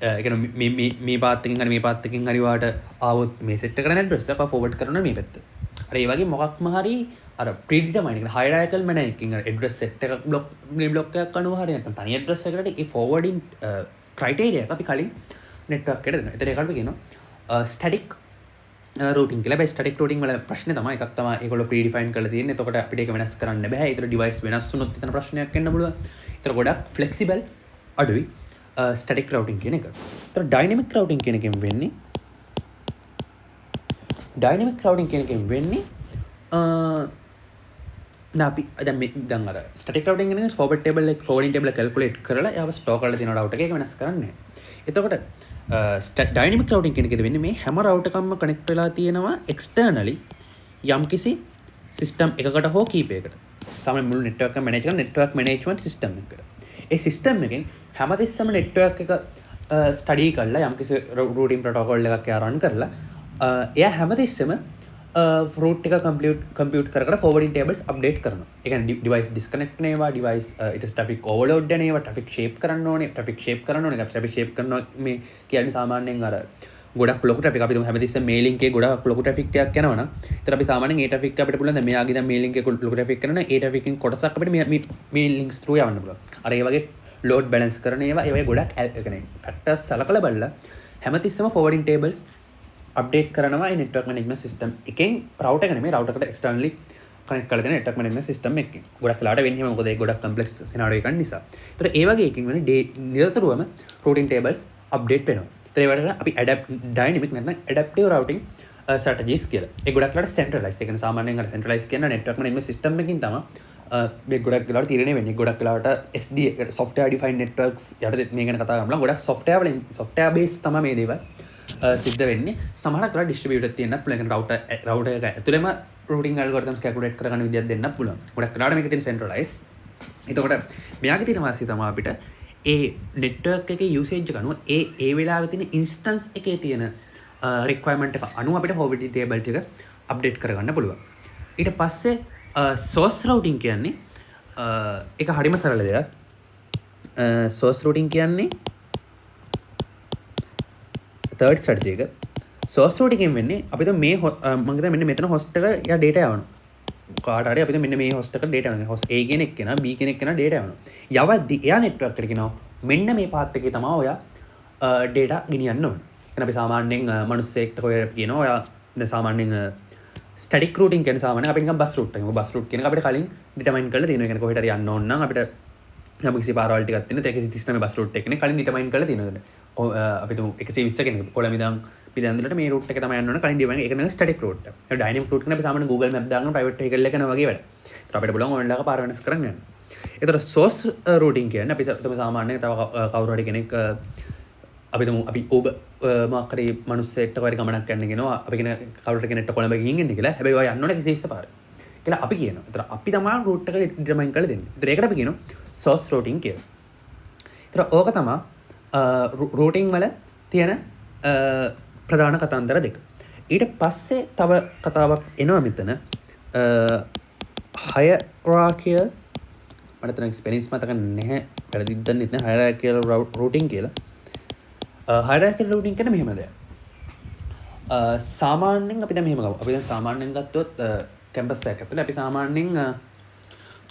ඒ කියන්නේ මේ පාත් එකකින් හරි මේ පාත් එකකින් හරි ඔයාට ආවොත් මේ සෙට් එකට ඇඩ්‍රස් එක ෆෝවර්ඩ් කරන්න ඕනේ මේ පැත්ත. අර ඒ වගේ මොකක්ම හරි අර ප්‍රීඩිටර්මයින් කියන හයරාකිකල් මැනර් එකකින් අර ඇඩ්‍රස් සෙට් එකක් බ්ලොක් එකක් අනුව හරි නැත්නම් තනි ඇඩ්‍රස් එකකට ඒ ෆෝවර්ඩින් ක්‍රයිටීරියා එක අපි කලින් නෙට්වර්ක් එකට දෙනවා. ඒතර ඒකට අපි කියනවා ස්ටැටික් රූටින් කියලා. බෑ ස්ටැටික් රූටින් වල ප්‍රශ්නේ තමයි එකක් තමයි ඒගොල්ලෝ ප්‍රීඩිෆයින් කරලා තියෙන්නේ. එතකොට අපිට ඒක වෙනස් කරන්න බෑ. ඒතර ඩිවයිස් වෙනස් වුණොත් එතන ප්‍රශ්නයක් එන්න පුළුවන්. ඒතර ගොඩක් ෆ්ලෙක්සිබල් අඩුයි ස්ටැටික් රූටින් කියන එක. ඒතර ඩයිනමික් රූටින් කියන එකෙන් වෙන්නේ අපි දැන් අර ස්ටැටික් රූටින් කියන්නේ ෆෝවර්ඩ් ටේබල් එක ෆෝවර්ඩින් ටේබල් එක කැල්කියුලේට් කරලා ඒව ස්ටෝර් කරලා තියෙන රවුටර් එක වෙනස් කරන්නේ නැහැ. එතකොට ඩයිනමික් රවුටින් කියන එකද වෙන්නේ මේ හැම රවුටර් එකක්ම කනෙක්ට් වෙලා තියෙනවා එක්ස්ටර්නලි යම්කිසි සිස්ටම් එකකට හෝ කීපයකට. සාමාන්‍ය මුළු නෙට්වර්ක් එක මැනේජ් කරන නෙට්වර්ක් මැනේජ්මන්ට් සිස්ටම් එකකට. ඒ සිස්ටම් එකෙන් හැමතිස්සෙම නෙට්වර්ක් එක ස්ටඩි කරලා යම්කිසි රූටින් ප්‍රොටෝකෝල් එකක් රන් කරලා එයා හැමතිස්සෙම රූට් එක කම්පියුට් කර ෆෝවර්ඩින් ටේබල්ස් අප්ඩේට් කරනවා. ඒ කියන්නේ ඩිවයිස් ඩිස්කනෙක්ට් වෙනවා, ඩිවයිස් ඊට ට්‍රැෆික් ඕවර්ලෝඩ් වෙනවා, ට්‍රැෆික් ෂේප් කරන්න ඕනේ, ට්‍රැෆික් ෂේප් කරනවා මේ කියන්නේ සාමාන්‍යයෙන් අර ගොඩක් ලොකු ට්‍රැෆික් අපි හැමතිස්සෙම මේ ලින්ක් එකේ ගොඩක් ලොකු ට්‍රැෆික් එකක් යනවා නම් ඒතර අපි සාමාන්‍යයෙන් ඒ ට්‍රැෆික් අපිට පුළුවන් දැන් මෙයාගේ දැන් මේ ලින්ක් එකේ ලොකු ට්‍රැෆික් කරනවා ඒ ට්‍රැෆික් එකෙන් කොටසක් අපිට මේ ලින්ක්ස් through යවන්න පුළුවන්. අර ඒ වගේ ලෝඩ් බැලන්ස් කරන ඒවා ඒ වගේ ගොඩක් ඒ කියන්නේ ෆැක්ටර්ස් සලකලා බලලා හැමතිස්සෙම ෆෝවර්ඩින් ටේබල්ස් අප්ඩේට් කරනවා ඒ නෙට්වර්ක් මැනේජ්මන්ට් සිස්ටම් එකෙන් රවුටර් එක නෙමෙයි රවුටර් එකට එක්ස්ටර්නලි කනෙක්ට් කරලා තියෙන නෙට්වර්ක් මැනේජ්මන්ට් සිස්ටම් එකකින්. ගොඩක් වෙලාවට වෙන්නේ මොකද ඒක ගොඩක් කම්ප්ලෙක්ස් සිනාරියෝ එකක් නිසා. ඒතර ඒ වගේ එකකින් වෙන්නේ නිරතුරුවම රූටින් ටේබල්ස් අප්ඩේට් වෙනවා. ඒවට අපි ඩයිනමික් නැත්නම් ඇඩැප්ටිව් රවුටින් ස්ට්‍රැටජිස් කියලා. ඒ ගොඩක් වෙලාවට සෙන්ට්‍රලයිස්. ඒ කියන්නේ සාමාන්‍යයෙන් අර සෙන්ට්‍රලයිස් කියන නෙට්වර්ක් මැනේජ්මන්ට් සිස්ටම් එකකින් තමයි මේ ගොඩක් වෙලාවට තීරණය වෙන්නේ. ගොඩක් වෙලාවට SD එකට software defined networks යටතේ මේ ගැන කතා කරනවා. ගොඩක් software වලින් software base තමයි මේ දේවල් සිද්ධ වෙන්නේ. සමහරක් වෙලාවට distributed තියෙන්නත් පුළුවන්. router එක ඇතුළේම routing algorithms calculate කරගන්න විදියක් දෙන්නත් පුළුවන්. ගොඩක් වෙලාවට මේක තියෙන centralized. එතකොට මෙයාගේ තියෙන වාසිය තමයි අපිට ඒ network එකේ usage එක අනුව ඒ වෙලාවේ තියෙන instance එකේ තියෙන requirement එක අනුව අපිට forwarding table එක update කරගන්න පුළුවන්. ඊට පස්සේ source routing කියන්නේ ඒක හරිම සරල දෙයක්. source routing කියන්නේ third strategy එක. source routing එකෙන් වෙන්නේ අපිට මේ මම හිතන්නේ මෙන්න මෙතන host එක යා data යවනවා. කාට හරි අපිට මෙන්න මේ host එකට data යවනවා. host A කෙනෙක් කෙනා B කෙනෙක් කෙනා data යවනවා. යවද්දි එයා network එකට කියනවා මෙන්න මේ path එකේ තමයි ඔයා data ගෙනියන්න ඕනේ. එහෙනම් අපි සාමාන්‍යයෙන් මිනිස්සෙක්ට කොහෙද කියනවා ඔයා දැන් සාමාන්‍යයෙන් ස්ටැටික් රූටින් කියන්නේ සාමාන්‍යයෙන් අපි නිකන් බස් රූට් එකක්. බස් රූට් කියන එක අපිට කලින් ඩිටර්මයින් කරලා තියෙනවා. ඒ කියන්නේ කොහෙට හරි යන්න ඕන නම් අපිට යම් කිසි පාරවල් ටිකක් තියෙනවා. ඒක 139 බස් රූට් එකනේ කලින් ඩිටර්මයින් කරලා තියෙනවා. අපි තුමු 120 කෙනෙක් කොළඹ ඉඳන් පිළිඳුලට මේ රූට් එක තමයි යන්න ඕන කලින් ඩිටර්මයින් ඒක නෙවෙයි ස්ටැටික් රූට් එක. ඒ ඩයිනමික් රූට් එක අපි සාමාන්‍යයෙන් Google Map දාගෙන ප්‍රයිවට් වෙහිකල් එක යනවා වගේ වැඩ. ඒතර අපිට පුළුවන් ඕනලා එක පාර වෙනස් කරන් යන්න. ඒතර source routing කියන්නේ අපි තුමු සාමාන්‍යයෙන් තව කවුරු හරි කෙනෙක් අපි ඔබ මාකරේ මනුස්සයෙක්ට කොහරි ගමනක් යන්න කියනවා අපි කියන කවුරුට කෙනෙක්ට කොළඹ ගිහින් එන්න කියලා. හැබැයි ඔය යන්න ඕනේ 120 පාර. කියලා අපි කියනවා. ඒතර අපි තමයි රූට් එක ඩිටර්මයින් කරලා දෙන්නේ. ඒතර ඒකට අපි කියනවා source routing කියලා. ඒතර ඕක තමයි routing වල තියෙන ප්‍රධාන කතන්දර දෙක. ඊට පස්සේ තව කතාවක් එනවා මෙතන hierarchical මට තන ස්පෙලිංස් මතක නැහැ. වැරදිද දන්නේ නැහැ. hierarchical routing කියලා. hierarchical routing කියන්නේ මෙහෙම දෙයක්. සාමාන්‍යයෙන් අපි දැන් මෙහෙම ගමු. අපි දැන් සාමාන්‍යයෙන් ගත්තොත් කැම්පස් එකක් ඇතුලේ අපි සාමාන්‍යයෙන්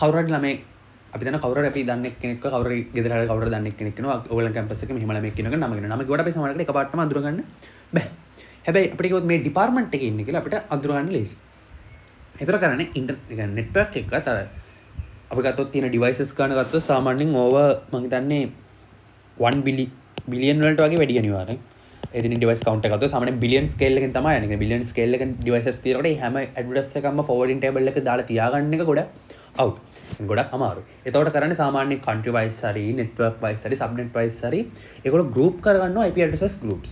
කවුරු හරි ළමයි අපි දැන් කවුරු හරි අපි දන්නේ කෙනෙක්ව කවුරු හරි ගෙදර හරි කවුරු හරි දන්නේ කෙනෙක් කෙනවා ඕගොල්ලන් කැම්පස් එකේ මෙහෙම ළමෙක් කෙනෙක් නම කියනවා. නම කිව්වට අපි සමහරකට එකපාරටම අඳුර ගන්න බෑ. හැබැයි අපිට කිව්වොත් මේ ඩිපාර්ට්මන්ට් එකේ ඉන්නේ කියලා අපිට අඳුර ගන්න ලේසි. ඒතර කරන්නේ ඉන්ටර්නෙට් නෙට්වර්ක් එකක තර අපි ගත්තොත් තියෙන ඩිවයිසස් ගන්න ගත්තොත් සාමාන්‍යයෙන් ඕව මම හිතන්නේ 1 බිලියන් වලට වගේ වැඩි අනිවාර්යෙන්. ඒ දින ඩිවයිස් කවුන්ට් එක ගත්තොත් සාමාන්‍යයෙන් බිලියන් ස්කේල් එකෙන් තමයි යන්නේ. බිලියන් ස්කේල් එකෙන් ඩිවයිසස් තියෙනකොට මේ හැම ඇඩ්‍රස් එකක්ම ෆෝවර්ඩින් ටේබල් එක දාලා තියාගන්න එක ගොඩක් ගොඩක් අමාරුයි. එතකොට කරන්නේ සාමාන්‍යයෙන් කන්ට්‍රි වයිස් හරි නෙට්වර්ක් වයිස් හරි සබ්නෙට් වයිස් හරි ඒගොල්ලෝ ගෲප් කරගන්නවා IP addresses groups.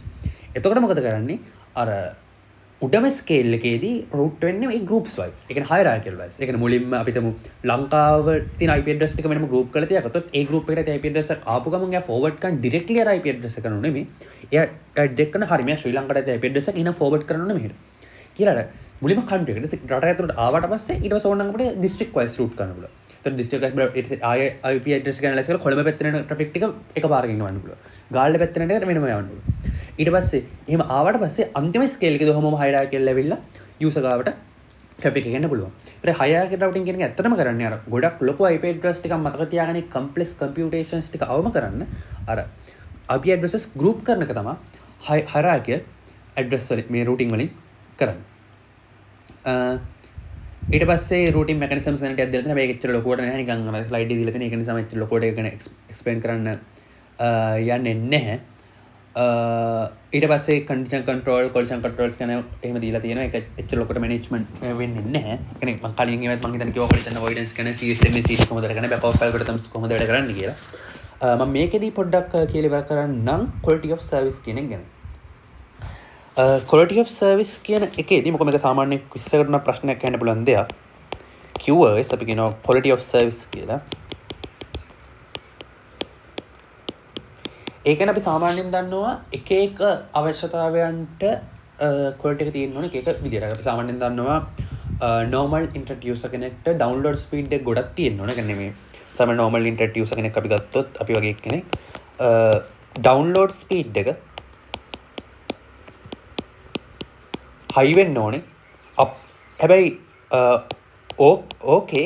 එතකොට මොකද කරන්නේ? අර උඩම ස්කේල් එකේදී රූට් වෙන්නේ මේ groups wise. ඒ කියන්නේ hierarchical wise. ඒ කියන්නේ මුලින්ම අපි තමු ලංකාව තියෙන IP address ටික වෙනම group කරලා තියාගත්තොත් ඒ group එකට IP address එක ආපු ගමන් එයා forward කරන directly අර IP address එක කරනු නෙමෙයි. එයා දෙක් කරන හරිය මෙයා ශ්‍රී ලංකාවට IP address එක එන forward කරනු නෙමෙයි. කියලා මුලින්ම country එකට රට ඇතුළට ආවට පස්සේ ඊට පස්සේ ඕනනම් අපිට district wise route කරන්න පුළුවන්. ඒතර district wise IP address එක ඇනලයිස් කරලා කොළඹ පැත්තේ යන traffic ටික එකපාරකින් යවන්න පුළුවන්. ගාල්ල පැත්තේ යන එකට වෙනම යවන්න පුළුවන්. ඊට පස්සේ එහෙම ආවට පස්සේ අන්තිම ස්කේල් එකේ දොහමම hierarchical ඇවිල්ලා user ගාවට traffic එක ගන්න පුළුවන්. ඒත් hierarchical routing කියන එක ඇත්තටම කරන්නේ අර ගොඩක් ලොකු IP address ටිකක් මතක තියාගෙන complex computations ටික අවම කරන්න අර IP addresses group කරන එක තමයි hierarchical address වලින් මේ routing වලින් කරන්නේ. ඊට පස්සේ routing mechanisms ගැන ටිකක් දෙලා තියෙනවා. මේක ඇත්තට ලොකුවට නැහැ නිකන් අර slide එකේ දීලා තියෙන. ඒක නිසා මම ඇත්තට ලොකුවට ඒක ගැන explain කරන්න යන්නේ නැහැ. ඊට පස්සේ condition control collision controls ගැන එහෙම දීලා තියෙනවා. ඒක ඇත්තට ලොකුවට management වෙන්නේ නැහැ. ඒ කියන්නේ මම කලින් ඒවත් මම හිතන්නේ කිව්වා collision avoidance ගැන CSMA කොහොමද වැඩ කරන්නේ backup algorithms කොහොමද වැඩ කරන්නේ කියලා. මම මේකෙදී පොඩ්ඩක් කියලා ඉවර කරන්නම් quality of service කියන එක ගැන. quality of service කියන එකේදී මොකද මේක සාමාන්‍ය quiz එකකට උන ප්‍රශ්නයක් අහන්න පුළුවන් දෙයක්. QoS අපි කියනවා quality of service කියලා. ඒක ගැන අපි සාමාන්‍යයෙන් දන්නවා එක එක අවශ්‍යතාවයන්ට quality එක තියෙන්න ඕනේ එක එක විදිහට. අපි සාමාන්‍යයෙන් දන්නවා normal internet user කෙනෙක්ට download speed එක ගොඩක් තියෙන්න ඕනේ. කියන්නේ මේ සාමාන්‍ය normal internet user කෙනෙක් අපි ගත්තොත් අපි වගේ කෙනෙක් download speed එක high වෙන්න ඕනේ. හැබැයි okay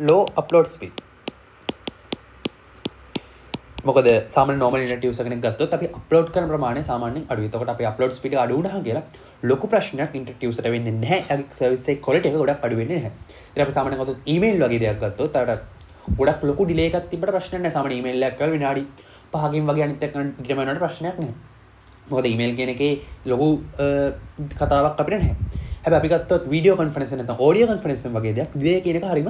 low upload speed. මොකද සාමාන්‍ය normal internet user කෙනෙක් ගත්තොත් අපි upload කරන ප්‍රමාණය සාමාන්‍යයෙන් අඩුයි. එතකොට අපි upload speed එක අඩු වුණා කියලා ලොකු ප්‍රශ්නයක් internet user ට වෙන්නේ නැහැ. ඒගේ service එකේ quality එක ගොඩක් අඩු වෙන්නේ නැහැ. ඉතින් අපි සාමාන්‍යයෙන් ගත්තොත් email වගේ දෙයක් ගත්තොත් අර ගොඩක් ලොකු delay එකක් තිබ්බට ප්‍රශ්නයක් නැහැ. සාමාන්‍ය email එකක් කරලා විනාඩි 5කින් වගේ අනිත් එක්ක ඩිටර්මයින් වලට ප්‍රශ්නයක් නැහැ. මොකද ඊමේල් කියන එකේ ලොකු කතාවක් අපිට නැහැ. හැබැයි අපි ගත්තොත් වීඩියෝ කොන්ෆරන්ස් නැත්නම් ඔඩියෝ කොන්ෆරන්ස් වගේ දෙයක් ඩිලේ කියන එක හරිම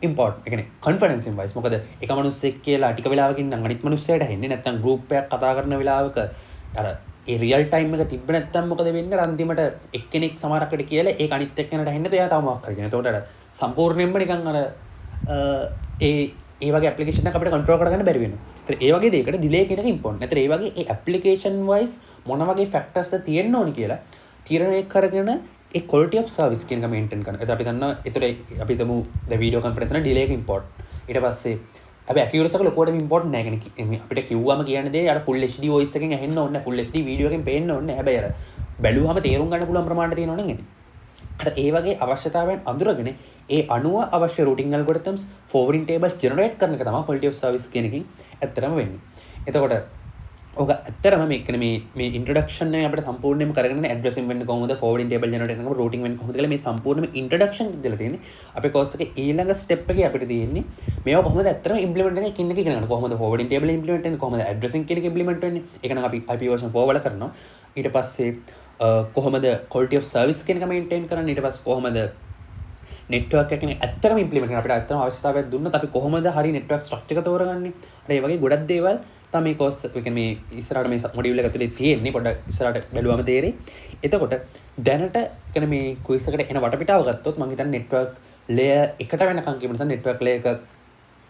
ඉම්පෝර්ටන්ට්. ඒ කියන්නේ කොන්ෆරන්සින් වයිස් මොකද එක මිනිස්සෙක් කියලා ටික වෙලාවකින් නම් අනිත් මිනිස්සයාට හෙන්නේ නැත්නම් ගෲප් එකක් කතා කරන වෙලාවක අර ඒ රියල් ටයිම් එක තිබ්බ නැත්නම් මොකද වෙන්නේ? අන්තිමට එක්කෙනෙක් සමහරකට කියලා ඒක අනිත් එක්කෙනාට හෙන්නේ එයා තව මොකක් කරගෙන. එතකොට අර සම්පූර්ණයෙන්ම නිකන් අර ඒ වගේ ඇප්ලිකේෂන් එක අපිට කන්ට්‍රෝල් කරගන්න බැරි වෙනවා. ඒතර ඒ වගේ දෙයකට ඩිලේ කියන එක ඉම්පෝර්ටන්ට්. ඒතර ඒ වගේ ඒ ඇප්ලිකේෂන් වයිස් මොන වගේ ෆැක්ටර්ස්ද තියෙන්න ඕනි කියලා තීරණය කරගෙන ඒ quality of service කියන එක මේන්ටේන් කරනවා. ඒතර අපි දන්නවා ඒතර අපි හිතමු ද වීඩියෝ කොන්ෆරන්ස් එක ඩිලේ එක ඉම්පෝර්ටන්ට්. ඊට පස්සේ හැබැයි accuracy එක ලොකුවට ඉම්පෝර්ටන්ට් නෑ. කියන්නේ අපිට කිව්වම කියන දේ අර full HD voice එකෙන් ඇහෙන්න ඕනේ නැහැ. full HD වීඩියෝ එකෙන් පේන්න ඕනේ නැහැ. හැබැයි අර බැලුවම තේරුම් ගන්න පුළුවන් ප්‍රමාණයට තියෙනවා නම් එදී. අර ඒ වගේ අවශ්‍යතාවයන් අඳුරගෙන ඒ අනුව අවශ්‍ය routing algorithms forwarding tables generate කරන එක තමයි quality of service කියන එකකින් ඇත්තටම වෙන්නේ. එතකොට ඔක ඇත්තටම මේ introduction එක අපිට සම්පූර්ණයෙන්ම කරගෙන addressing වෙන්නේ කොහොමද forwarding table generate කරනකොට routing වෙන්නේ කොහොමද කියලා මේ සම්පූර්ණම introduction දෙලා තියෙන්නේ. අපේ course එකේ ඊළඟ step එකේ අපිට තියෙන්නේ මේවා කොහොමද ඇත්තටම implement එක එකින් එක ඉගෙන ගන්න. කොහොමද forwarding table implement වෙන්නේ, කොහොමද addressing කියන එක implement වෙන්නේ. ඒක නම් අපි IP version 4 වල කරනවා. ඊට පස්සේ කොහොමද quality of service කියන එක maintain කරන්නේ. ඊට පස්සේ කොහොමද network එක ඇත්තටම implement කරන්න අපිට ඇත්තටම අවශ්‍යතාවයක් දුන්නොත් අපි කොහොමද හරි network structure එක තෝරගන්නේ. අර ඒ වගේ ගොඩක් දේවල් තමයි මේ course එක මේ ඉස්සරහට මේ module එක ඇතුලේ තියෙන්නේ. පොඩ්ඩක් ඉස්සරහට බැලුවම තේරෙයි. එතකොට දැනට කියන්නේ මේ quiz එකට එන වටපිටාව ගත්තොත් මම හිතන්නේ network layer එකට වෙනකන් කියමු නිසා network layer එක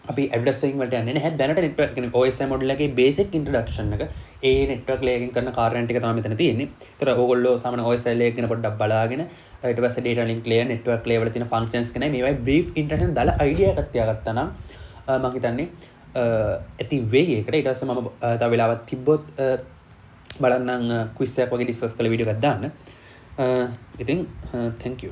අපි addressing වලට යන්නේ නැහැ. දැනට network කියන්නේ OSI module එකේ basic introduction එක ඒ network layer එකෙන් කරන කාර්යයන් ටික තමයි මෙතන තියෙන්නේ. ඒතර ඕගොල්ලෝ සාමාන්‍ය OSI layer ගැන පොඩ්ඩක් බලාගෙන ඊට පස්සේ data link layer network layer වල තියෙන functions ගැන මේවයි brief introduction දාලා idea එකක් තියාගත්තා නම් මම හිතන්නේ ඇති වෙයි ඒකට. ඊට පස්සේ මම තව වෙලාවක් තිබ්බොත් බලන්නම් quiz එකක් වගේ discuss කරලා වීඩියෝ එකක් දාන්න. ඉතින් thank you.